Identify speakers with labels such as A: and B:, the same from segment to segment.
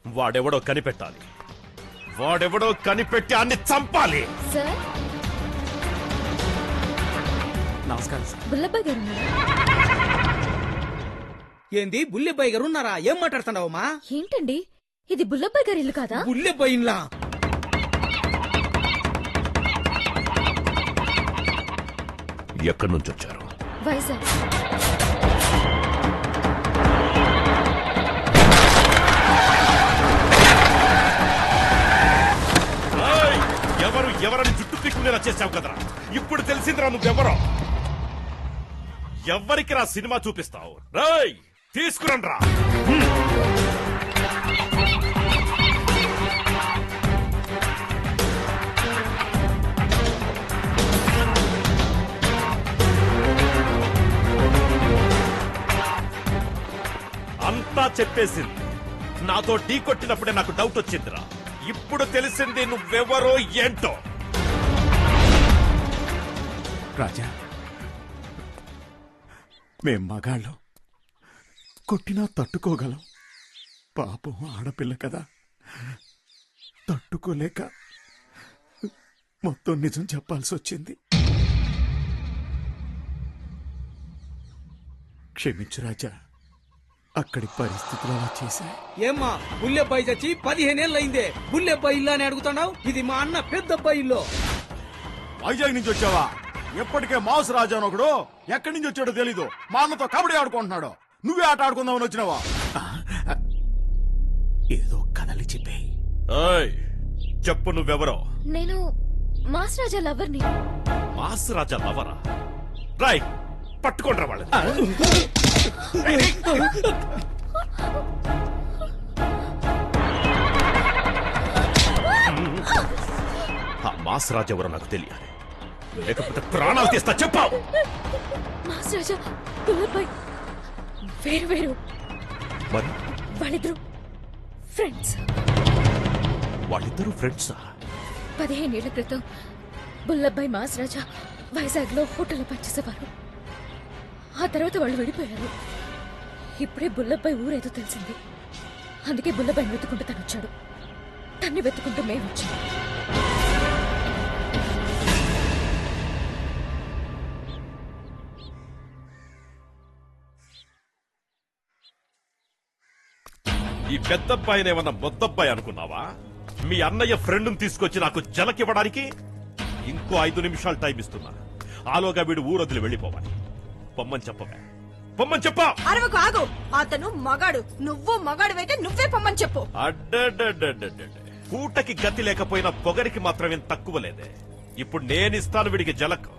A: వాడెవడో కనిపెట్టాలి. వాడెవడో కనిపెట్టి అన్ని చంపాలి.
B: సార్
C: నమస్కారం సార్.
B: బుల్లబ్బాయి గారు
C: ఏంది బుల్లెబ్బాయి గారు ఉన్నారా? ఏం మాట్లాడుతున్నావమ్మా?
B: ఏంటండి ఇది బుల్లబ్బాయి గారి ఇల్లు కాదా?
C: బుల్లెబ్బాయి ఇల్లా?
A: ఎక్కడి నుంచి వచ్చారు?
B: వైజాగ్.
A: ఎవరని జుట్టు పిక్కునేలా చేశావు కదరా. ఇప్పుడు తెలిసిందిరా నువ్వెవరో. ఎవరికి రా సినిమా చూపిస్తావు? రేయ్ తీసుకురండి రా. అంతా చెప్పేసింది. నాతో ఢీ కొట్టినప్పుడే నాకు డౌట్ వచ్చిందిరా. ఇప్పుడు తెలిసింది నువ్వెవరో ఏంటో.
D: రాజా, మేం మగాళ్ళం, కొట్టినా తట్టుకోగలం. పాపం ఆడపిల్ల కదా, తట్టుకోలేక మొత్తం నిజం చెప్పాల్సి వచ్చింది. క్షమించు రాజా, అక్కడి పరిస్థితులు అలా చేశాయి.
C: ఏమ్మా బుల్లెబ్బాయి చచ్చి 15 ఏళ్ళయిందే, బుల్లెబ్బాయి ఇల్లు అని అడుగుతున్నావు? ఇది మా అన్న పెద్దబ్బాయి ఇల్లు.
D: వైజాగ్ నుంచి వచ్చావా? ఎప్పటికే మాస్ రాజా అని ఒకడు ఎక్కడి నుంచి వచ్చాడో తెలీదు, మా అన్నతో కబడ్డీ ఆడుకుంటున్నాడు. నువ్వే ఆట ఆడుకుందామని వచ్చినావా? ఏదో కథలు చెప్పే.
A: చెప్పు నువ్వెవరో.
B: నేను మాస్ రాజా లవర్ని.
A: మాస్ రాజా లవరా? రాయ్ పట్టుకోండి రా వాళ్ళని. ఆ మాస్ రాజా ఎవరో నాకు తెలియాలి, లేకపోతే ప్రాణాలు తీస్తా. చెప్పావు.
B: మాస్ రాజా బుల్లబ్బాయి వేరు వేరు.
A: మరి
B: వాళ్ళిద్దరు ఫ్రెండ్స్.
A: వాళ్ళిద్దరూ ఫ్రెండ్సా?
B: 15 ఏళ్ల క్రితం బుల్లబ్బాయి మాస్ రాజా వైజాగ్ లో హోటల్లో పనిచేసేవారు. ఆ తర్వాత వాళ్ళు విడిపోయారు. ఇప్పుడే బుల్లబ్బాయి ఊరేదో తెలిసింది. అందుకే బుల్లబ్బాయిని వెతుకుంటూ తను వచ్చాడు. తన్ని వెతుకుంటూ మేము వచ్చాము.
A: ఈ పెద్దబ్బాయిని ఏమన్నా మొద్దబ్బాయి అనుకున్నావా? మీ అన్నయ్య ఫ్రెండ్ని తీసుకొచ్చి నాకు జలకివ్వడానికి ఇంకో 5 నిమిషాలు టైం ఇస్తున్నా. ఆలోగా వీడు ఊరొదిలి వెళ్ళిపోవాలి. పొమ్మని చెప్పవే, పొమ్మని చెప్పా.
E: అరవకు, ఆగు. అతను మగాడు, నువ్వు మగాడువైతే నువ్వే పొమ్మని చెప్పు.
A: కూటకి గతి లేకపోయినా పొగరికి మాత్రమేం తక్కువ లేదే. ఇప్పుడు నేనిస్తాను వీడికి జలక్.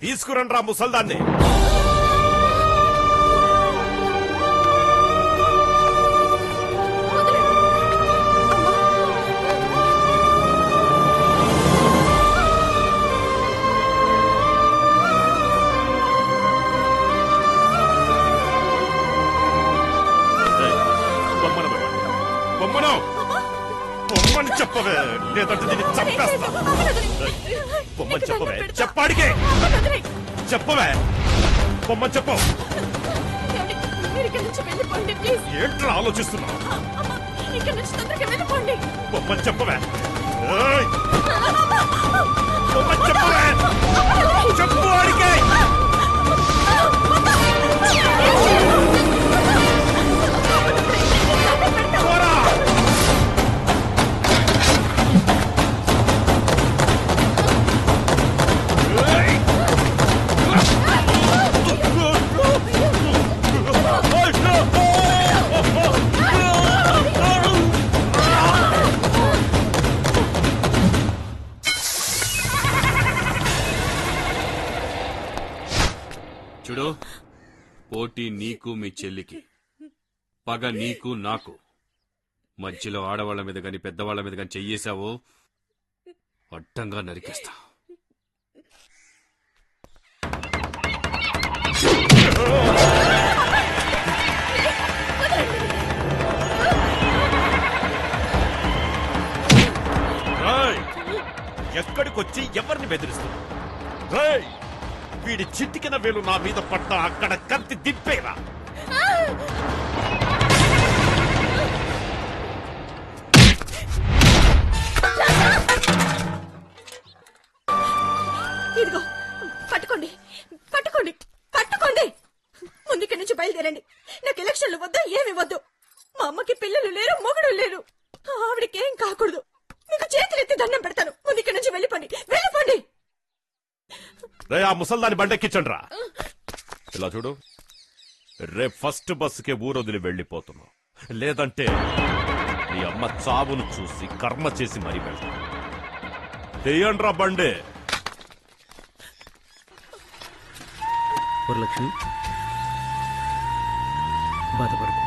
A: తీసుకురండి రా ముసల్దాన్ని. పొమ్మని చెప్పవే, లేదంటే దీన్ని చంపేస్తా. పొమ్మని చెప్పవే, చెప్పాడికే చెప్పవే, పొమ్మని చెప్పు. ఏంట్రా ఆలోచిస్తున్నావు? పొమ్మని చెప్పవే, పొమ్మని చెప్పవే, చెప్పు వాడికే.
F: చూడు, పోటీ నీకు మీ చెల్లికి, పగ నీకు నాకు. మధ్యలో ఆడవాళ్ల మీద గాని పెద్దవాళ్ల మీద గాని చెయ్యేశావో అడ్డంగా నరికేస్తా.
A: ఎక్కడికొచ్చి ఎవరిని బెదిరిస్తున్నా? వీడి చిటికిన వేలు నా మీద పడ్డా అక్కడ కత్తి దింపేరా.
E: బయలుదేరండి. నాకు ఎలక్షన్లు వద్దు, ఏమి వద్దు. మా అమ్మకి పిల్లలు లేరు, మొగుడు లేరు. ఆవిడకేం కాకూడదు. మీకు చేతులెత్తి దండం పెడతాను. ముందు ఇక్కడి నుంచి వెళ్ళిపోండి, వెళ్ళిపోండి.
A: రే ఆ ముసల్దాని బండెక్కించండి రా. ఇలా చూడు, రేపు ఫస్ట్ బస్సుకే ఊరొదిలి వెళ్ళిపోతున్నావు. లేదంటే నీ అమ్మ చావును చూసి కర్మ చేసి మరీ వెళ్తాను. తెయ్యండ్రా బండే.
C: వరలక్ష్మి, బాధపడకు.